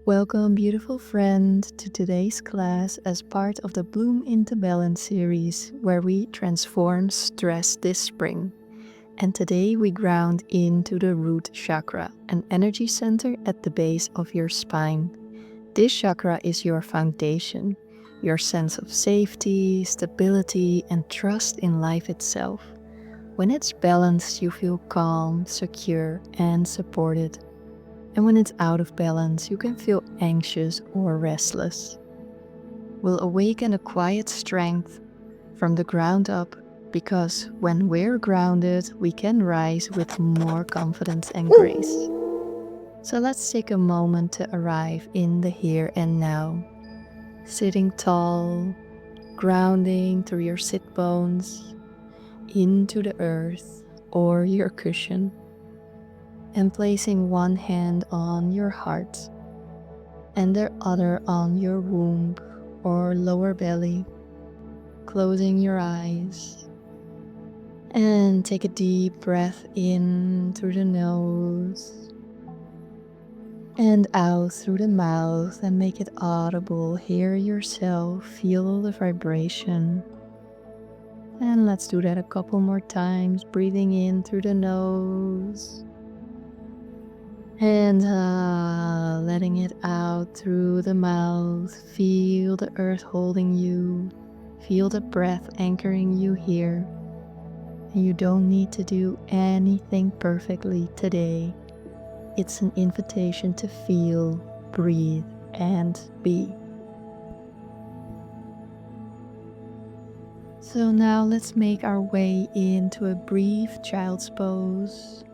Welcome, beautiful friend, to today's class as part of the Bloom into Balance series, where we transform stress this spring. And today we ground into the root chakra, an energy center at the base of your spine. This chakra is your foundation, your sense of safety, stability, and trust in life itself. When it's balanced, you feel calm, secure, and supported. And when it's out of balance, you can feel anxious or restless. We'll awaken a quiet strength from the ground up, because when we're grounded, we can rise with more confidence and grace. So let's take a moment to arrive in the here and now. Sitting tall, grounding through your sit bones into the earth or your cushion, and placing one hand on your heart and the other on your womb or lower belly, closing your eyes, and take a deep breath in through the nose and out through the mouth, and make it audible. Hear yourself, feel the vibration. And let's do that a couple more times, breathing in through the nose and letting it out through the mouth. Feel the earth holding you. Feel the breath anchoring you here. And you don't need to do anything perfectly today. It's an invitation to feel, breathe, and be. So now let's make our way into a brief child's pose.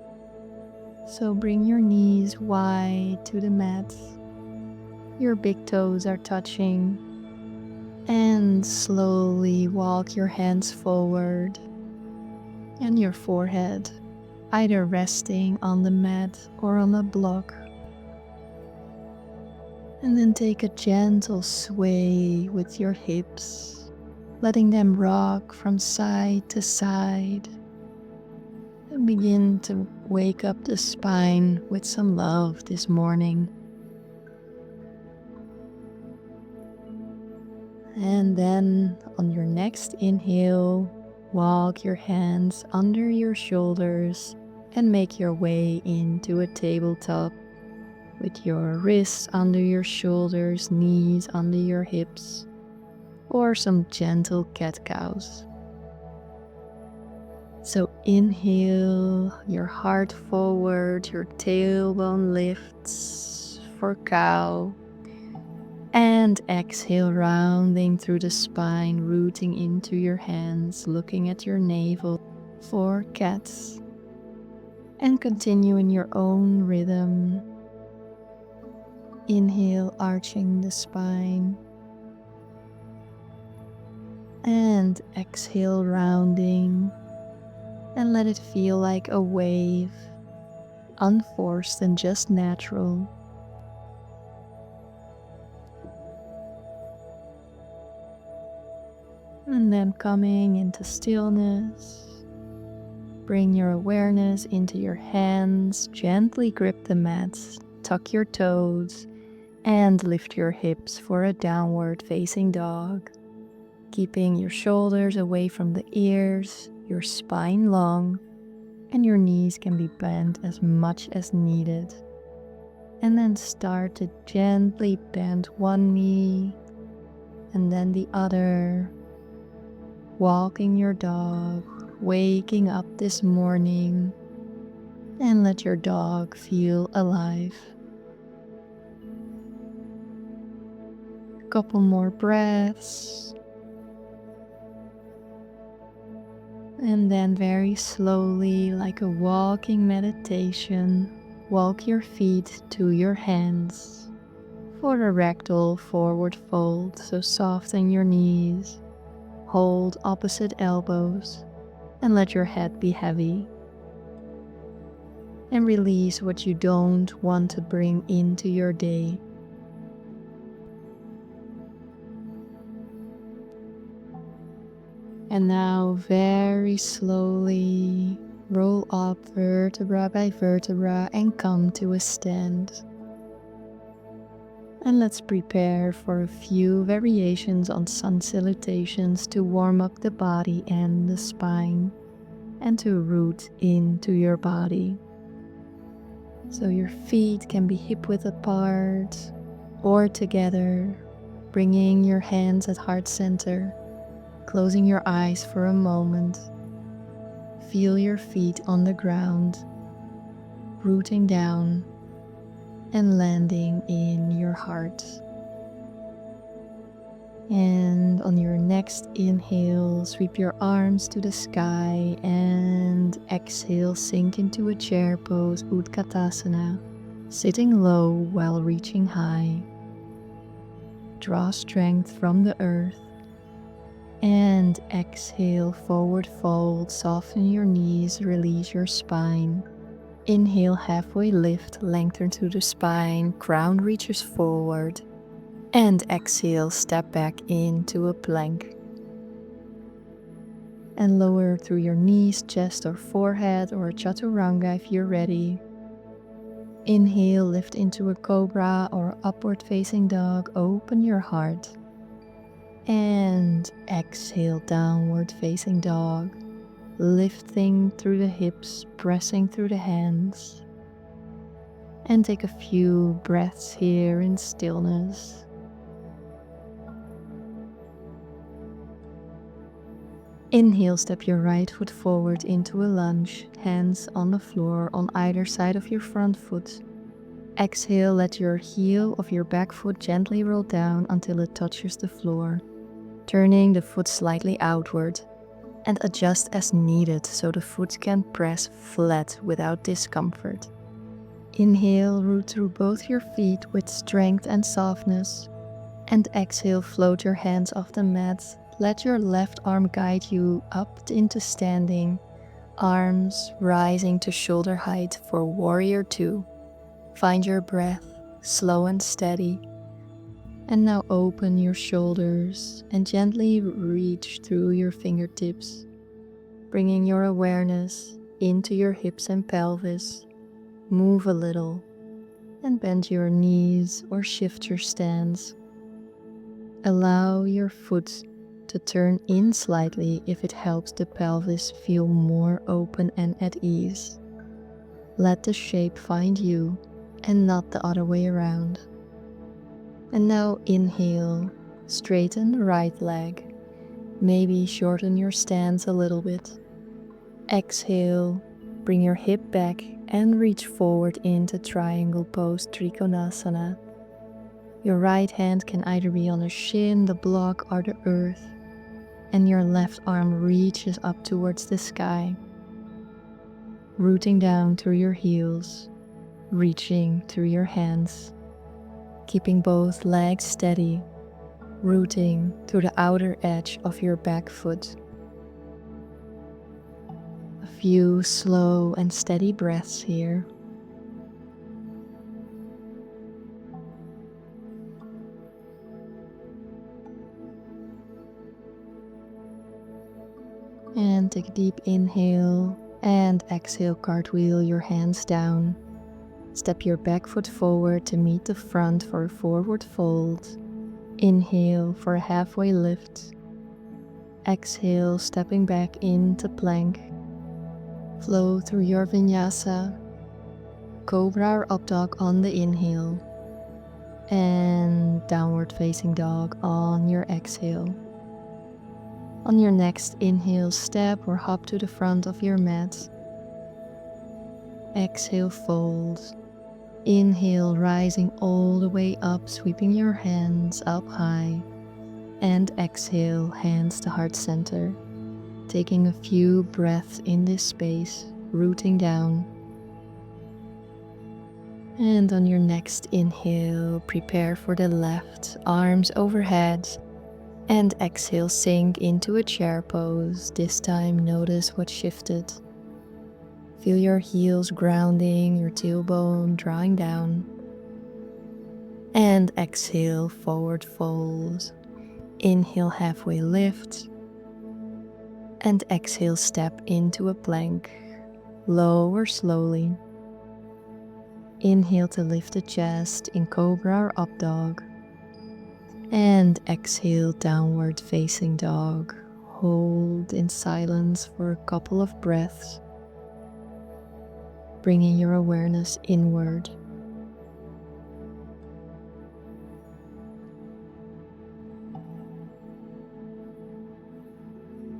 So bring your knees wide to the mat. Your big toes are touching. And slowly walk your hands forward and your forehead, either resting on the mat or on a block. And then take a gentle sway with your hips, letting them rock from side to side. And begin to wake up the spine with some love this morning. And then on your next inhale, walk your hands under your shoulders and make your way into a tabletop with your wrists under your shoulders, knees under your hips, or some gentle cat-cows. So inhale your heart forward, your tailbone lifts for cow, and exhale, rounding through the spine, rooting into your hands, looking at your navel for cats. And continue in your own rhythm. Inhale, arching the spine. And exhale, rounding. And let it feel like a wave, unforced and just natural. And then coming into stillness. Bring your awareness into your hands, gently grip the mats, tuck your toes, and lift your hips for a downward facing dog. Keeping your shoulders away from the ears, your spine long, and your knees can be bent as much as needed. And then start to gently bend one knee and then the other, walking your dog, waking up this morning, and let your dog feel alive. A couple more breaths. And then very slowly, like a walking meditation, walk your feet to your hands for a ragdoll forward fold. So soften your knees, hold opposite elbows, and let your head be heavy. And release what you don't want to bring into your day. And now very slowly roll up vertebra by vertebra and come to a stand. And let's prepare for a few variations on sun salutations to warm up the body and the spine and to root into your body. So your feet can be hip width apart or together, bringing your hands at heart center, closing your eyes for a moment. Feel your feet on the ground, rooting down and landing in your heart. And on your next inhale, sweep your arms to the sky, and exhale, sink into a chair pose, Utkatasana, sitting low while reaching high. Draw strength from the earth, and exhale, forward fold, soften your knees, release your spine. Inhale, halfway lift, lengthen through the spine, crown reaches forward. And exhale, step back into a plank. And lower through your knees, chest or forehead, or chaturanga if you're ready. Inhale, lift into a cobra or upward facing dog, open your heart. And exhale, downward facing dog, lifting through the hips, pressing through the hands. And take a few breaths here in stillness. Inhale, step your right foot forward into a lunge, hands on the floor on either side of your front foot. Exhale, let your heel of your back foot gently roll down until it touches the floor, turning the foot slightly outward, and adjust as needed so the foot can press flat without discomfort. Inhale, root through both your feet with strength and softness, and exhale, float your hands off the mat. Let your left arm guide you up into standing, arms rising to shoulder height for warrior 2. Find your breath, slow and steady. And now open your shoulders and gently reach through your fingertips, bringing your awareness into your hips and pelvis. Move a little and bend your knees or shift your stance. Allow your foot to turn in slightly if it helps the pelvis feel more open and at ease. Let the shape find you and not the other way around. And now inhale, straighten the right leg, maybe shorten your stance a little bit. Exhale, bring your hip back and reach forward into triangle pose, Trikonasana. Your right hand can either be on a shin, the block, or the earth, and your left arm reaches up towards the sky, rooting down through your heels, reaching through your hands, keeping both legs steady, rooting through the outer edge of your back foot. A few slow and steady breaths here. And take a deep inhale and exhale, cartwheel your hands down. Step your back foot forward to meet the front for a forward fold. Inhale for a halfway lift. Exhale, stepping back into plank. Flow through your vinyasa. Cobra or up dog on the inhale. And downward facing dog on your exhale. On your next inhale, step or hop to the front of your mat. Exhale, fold. Inhale, rising all the way up, sweeping your hands up high. And exhale, hands to heart center. Taking a few breaths in this space, rooting down. And on your next inhale, prepare for the left, arms overhead. And exhale, sink into a chair pose. This time, notice what shifted. Feel your heels grounding, your tailbone drawing down. And exhale, forward fold. Inhale, halfway lift. And exhale, step into a plank. Lower slowly. inhale to lift the chest in Cobra or Up Dog. And exhale, downward facing dog. Hold in silence for a couple of breaths, bringing your awareness inward.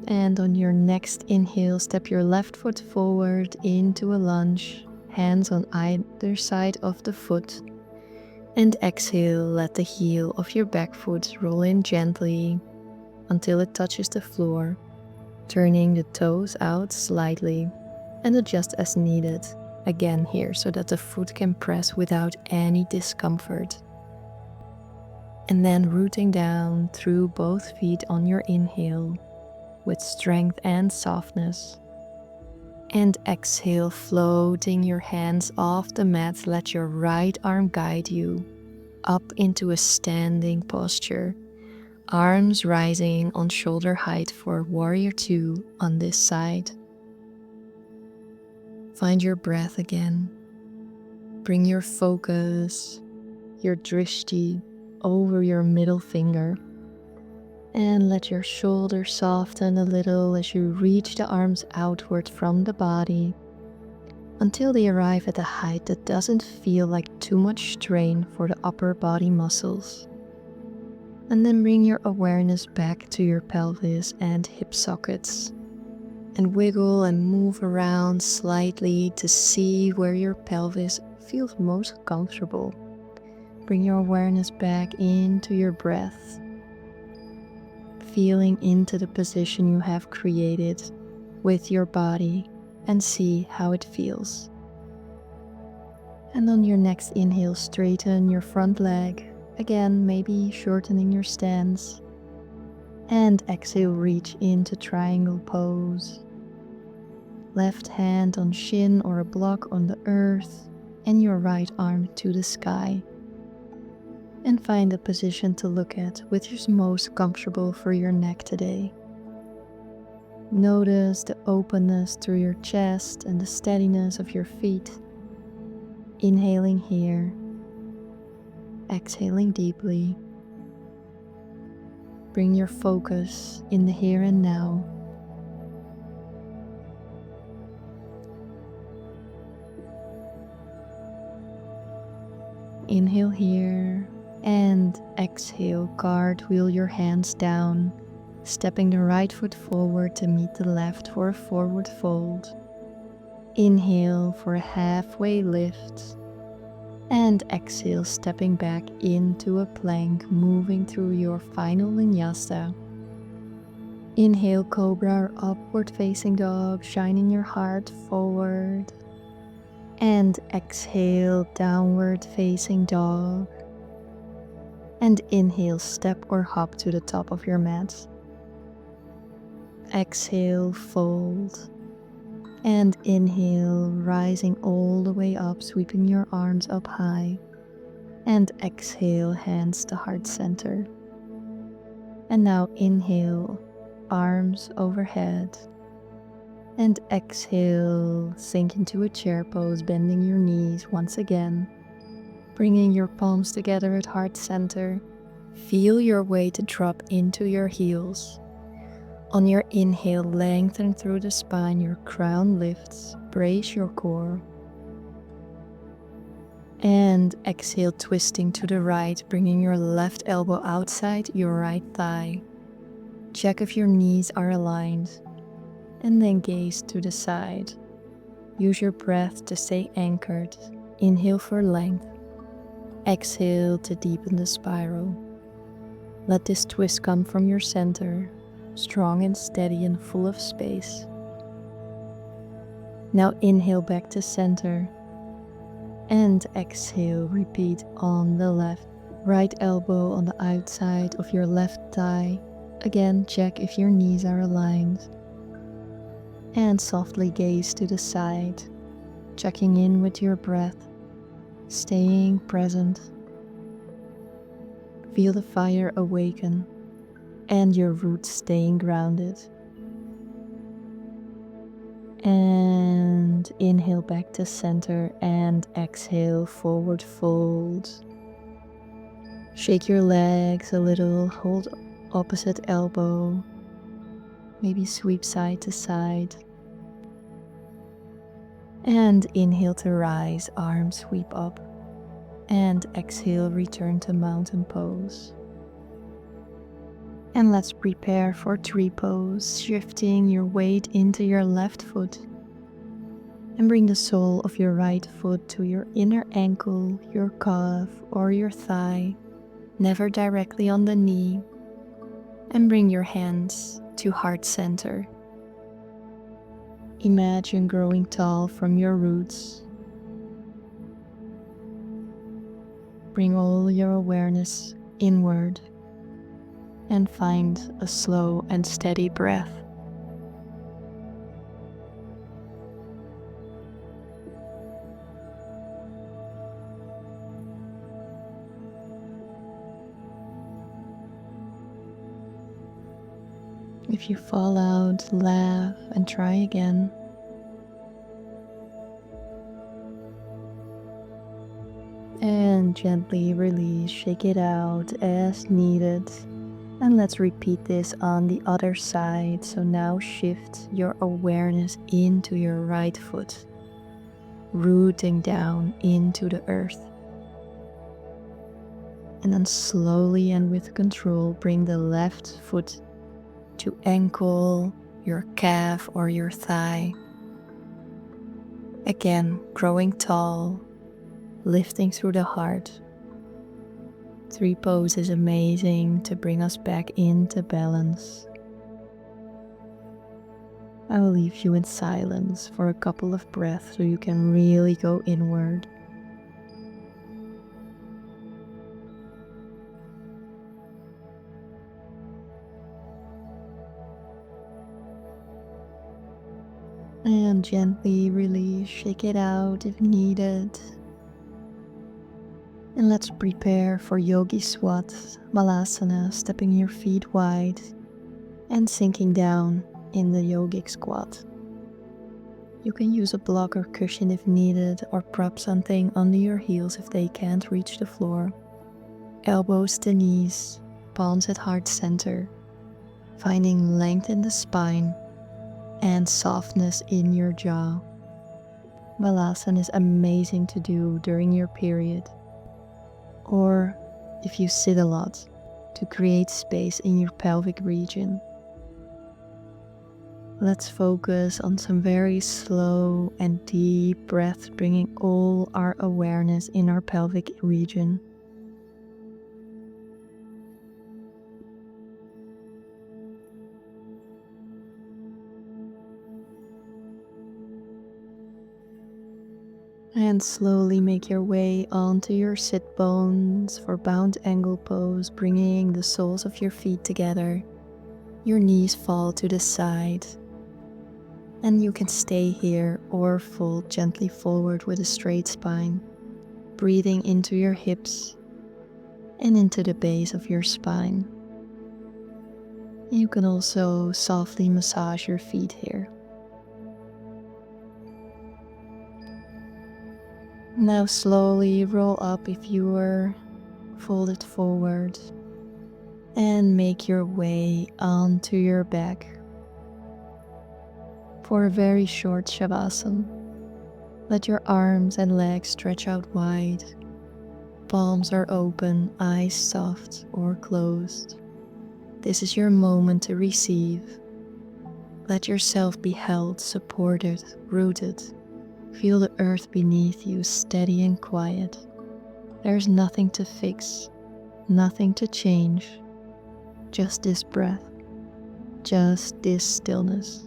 And on your next inhale, step your left foot forward into a lunge, hands on either side of the foot. And exhale, let the heel of your back foot roll in gently until it touches the floor, turning the toes out slightly and adjust as needed, again here, so that the foot can press without any discomfort. And then rooting down through both feet on your inhale with strength and softness. And exhale, floating your hands off the mat, let your right arm guide you up into a standing posture. Arms rising on shoulder height for Warrior 2 on this side. Find your breath again. Bring your focus, your drishti, over your middle finger. And let your shoulders soften a little as you reach the arms outward from the body until they arrive at a height that doesn't feel like too much strain for the upper body muscles. And then bring your awareness back to your pelvis and hip sockets and wiggle and move around slightly to see where your pelvis feels most comfortable. Bring your awareness back into your breath, feeling into the position you have created with your body and see how it feels. And on your next inhale, straighten your front leg, again maybe shortening your stance. And exhale, reach into triangle pose. Left hand on shin or a block on the earth and your right arm to the sky. And find a position to look at which is most comfortable for your neck today. Notice the openness through your chest and the steadiness of your feet. Inhaling here, exhaling deeply. Bring your focus in the here and now. Inhale here and exhale, cartwheel your hands down, stepping the right foot forward to meet the left for a forward fold. Inhale for a halfway lift and exhale, stepping back into a plank, moving through your final vinyasa. Inhale, cobra or upward facing dog, shining your heart forward. And exhale, downward facing dog. And inhale, step or hop to the top of your mat. Exhale, fold. And inhale, rising all the way up, sweeping your arms up high. And exhale, hands to heart center. And now inhale, arms overhead. And exhale, sink into a chair pose, bending your knees once again. Bringing your palms together at heart center. Feel your way to drop into your heels. On your inhale, lengthen through the spine, your crown lifts, brace your core. And exhale, twisting to the right, bringing your left elbow outside your right thigh. Check if your knees are aligned. And then gaze to the side. Use your breath to stay anchored. Inhale for length. Exhale to deepen the spiral. Let this twist come from your center, strong and steady and full of space. Now inhale back to center. And exhale, repeat on the left. Right elbow on the outside of your left thigh. Again, check if your knees are aligned. And softly gaze to the side, checking in with your breath, staying present. Feel the fire awaken and your roots staying grounded. And inhale back to center and exhale, forward fold. Shake your legs a little, hold opposite elbow, maybe sweep side to side. And inhale to rise, arms sweep up. And exhale, return to mountain pose. And let's prepare for tree pose, shifting your weight into your left foot. And bring the sole of your right foot to your inner ankle, your calf, or your thigh, never directly on the knee. And bring your hands to heart center. Imagine growing tall from your roots. Bring all your awareness inward and find a slow and steady breath. If you fall out, laugh and try again. And gently release, shake it out as needed. And let's repeat this on the other side. So now shift your awareness into your right foot, rooting down into the earth. And then slowly and with control, bring the left foot to ankle, your calf or your thigh. Again, growing tall, lifting through the heart. Tree pose is amazing to bring us back into balance. I will leave you in silence for a couple of breaths so you can really go inward. And gently release, shake it out if needed. And let's prepare for Yogi Swat, Malasana, stepping your feet wide and sinking down in the yogic squat. You can use a block or cushion if needed, or prop something under your heels if they can't reach the floor. Elbows to knees, palms at heart center, finding length in the spine and softness in your jaw. Malasana is amazing to do during your period, or if you sit a lot, to create space in your pelvic region. Let's focus on some very slow and deep breaths, bringing all our awareness in our pelvic region. And slowly make your way onto your sit bones for bound angle pose, bringing the soles of your feet together. Your knees fall to the side. And you can stay here or fold gently forward with a straight spine, breathing into your hips and into the base of your spine. You can also softly massage your feet here. Now slowly roll up if you were folded forward and make your way onto your back for a very short Shavasana. Let your arms and legs stretch out wide. Palms are open, eyes soft or closed. This is your moment to receive. Let yourself be held, supported, rooted. Feel the earth beneath you, steady and quiet. There's nothing to fix, nothing to change. Just this breath, just this stillness.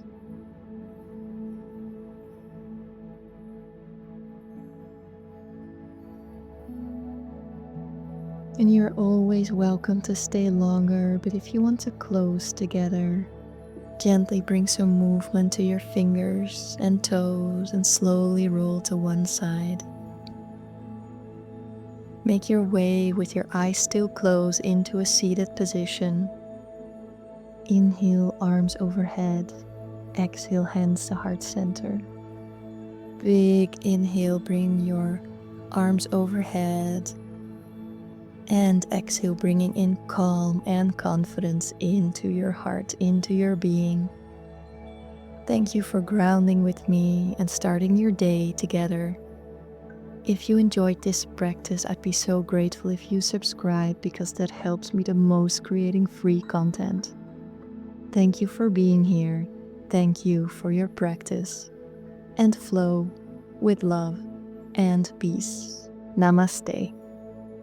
And you're always welcome to stay longer, but if you want to close together, gently bring some movement to your fingers and toes and slowly roll to one side. Make your way with your eyes still closed into a seated position. Inhale, arms overhead. exhale, hands to heart center. Big inhale, bring your arms overhead. And exhale, bringing in calm and confidence into your heart, into your being. Thank you for grounding with me and starting your day together. If you enjoyed this practice, I'd be so grateful if you subscribe, because that helps me the most creating free content. Thank you for being here. Thank you for your practice. And flow with love and peace. Namaste.